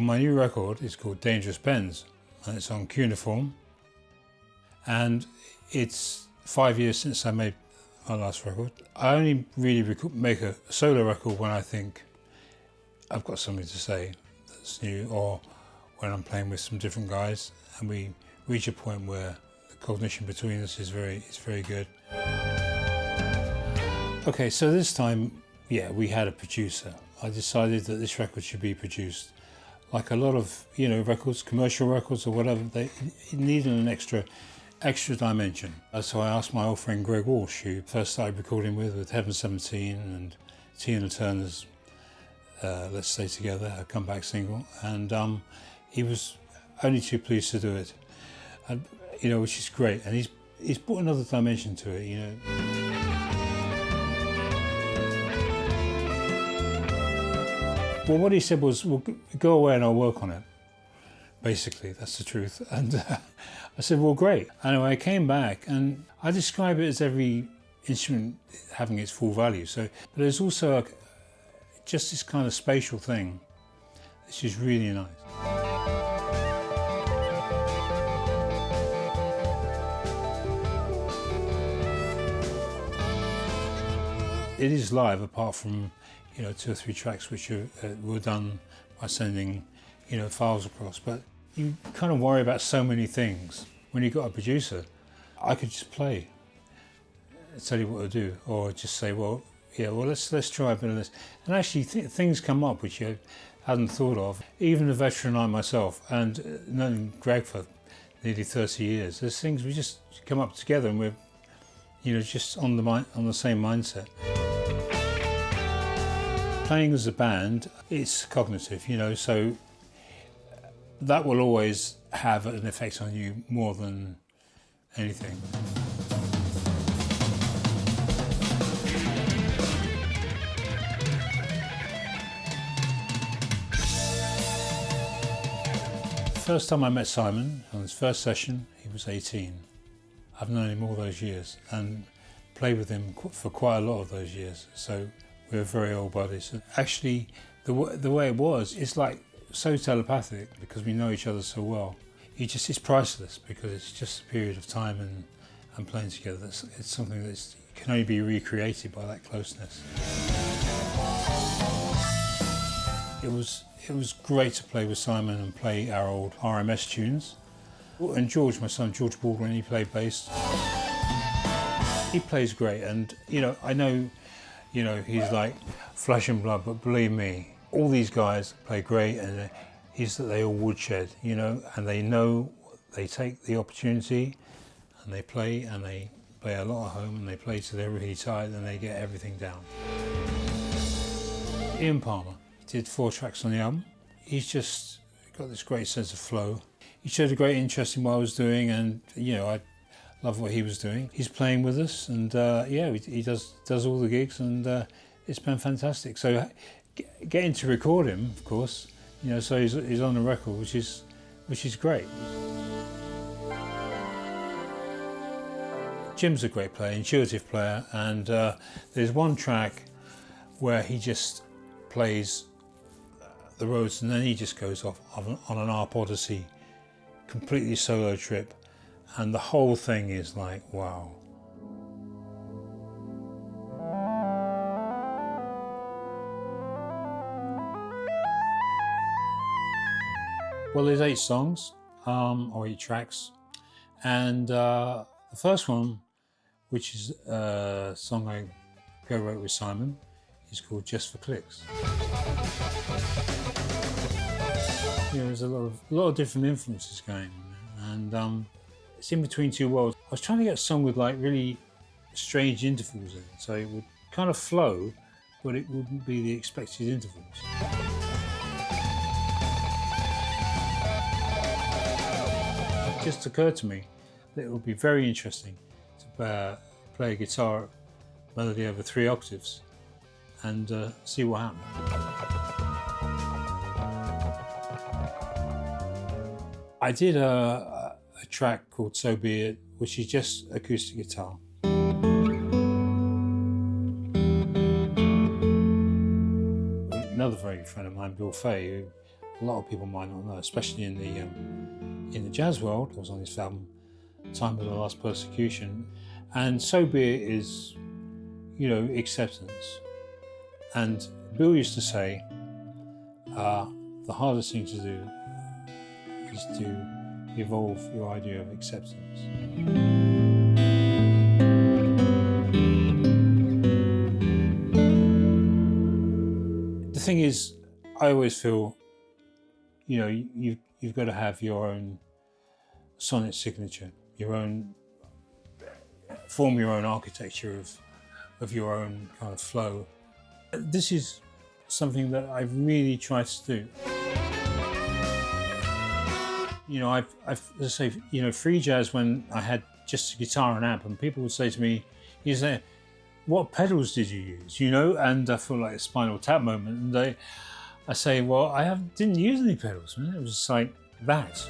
my new record is called Dangerous Bends, and it's on Cuneiform. And it's 5 years since I made my last record. I only really make a solo record when I think I've got something to say that's new, or when I'm playing with some different guys and we reach a point where the cognition between us is very good. Okay, so this time, yeah, we had a producer. I decided that this record should be produced. Like a lot of, records, commercial records or whatever, they needed an extra dimension. So I asked my old friend Greg Walsh, who first started recording with Heaven 17 and Tina Turner's Let's Stay Together, her comeback single, and he was only too pleased to do it, and, which is great. And he's brought another dimension to it, Well, what he said was, well, go away and I'll work on it. Basically, that's the truth. And I said, well, great. Anyway, I came back and I describe it as every instrument having its full value. So, but there's also just this kind of spatial thing. This is really nice. It is live, apart from 2 or 3 tracks which were done by sending files across. But you kind of worry about so many things when you've got a producer. I could just play, tell you what to do, or just say, well, let's try a bit of this. And actually things come up which you hadn't thought of. Even a veteran like myself, and knowing Greg for nearly 30 years, there's things we just come up together and we're just on the same mindset. Playing as a band, it's cognitive, so that will always have an effect on you more than anything. First time I met Simon, on his first session, he was 18. I've known him all those years and played with him for quite a lot of those years. So we were very old buddies. Actually, the way it was, it's like so telepathic because we know each other so well. It's priceless because it's just a period of time and playing together. It's something that can only be recreated by that closeness. It was great to play with Simon and play our old RMS tunes. And George, my son, George Baldwin, he played bass. He plays great, and I know he's like flesh and blood, but believe me, all these guys play great, and is that they all woodshed, and they take the opportunity, and they play a lot at home, and they play till they're really tired, and they get everything down. Ian Palmer did 4 tracks on the album. He's just got this great sense of flow. He showed a great interest in what I was doing, and I love what he was doing. He's playing with us, and he does all the gigs, and it's been fantastic. So getting to record him, of course, so he's on the record, which is great. Jim's a great player, intuitive player, and there's one track where he just plays the Rhodes, and then he just goes off on an Arp Odyssey, completely solo trip, and the whole thing is like, wow. Well, there's 8 songs, or 8 tracks, and the first one, which is a song I co-wrote with Simon, is called Just for Clicks. There's a lot of different influences going on, and it's in between 2 worlds. I was trying to get a song with like really strange intervals in it, so it would kind of flow, but it wouldn't be the expected intervals. It just occurred to me that it would be very interesting to play a guitar melody over 3 octaves and see what happened. I did a track called So Be It, which is just acoustic guitar. Another very good friend of mine, Bill Fay, who a lot of people might not know, especially in the jazz world. I was on this album, Time of the Last Persecution, and So Be It is, you know, acceptance. And Bill used to say, the hardest thing to do is to evolve your idea of acceptance. The thing is, I always feel, you know, you've got to have your own sonic signature, form your own architecture of your own kind of flow. This is something that I've really tried to do. You know, I've let's say, you know, free jazz, when I had just a guitar and amp, and people would say to me, you say, what pedals did you use? You know, and I feel like a Spinal Tap moment. And I say, well, didn't use any pedals, man. It was just like that.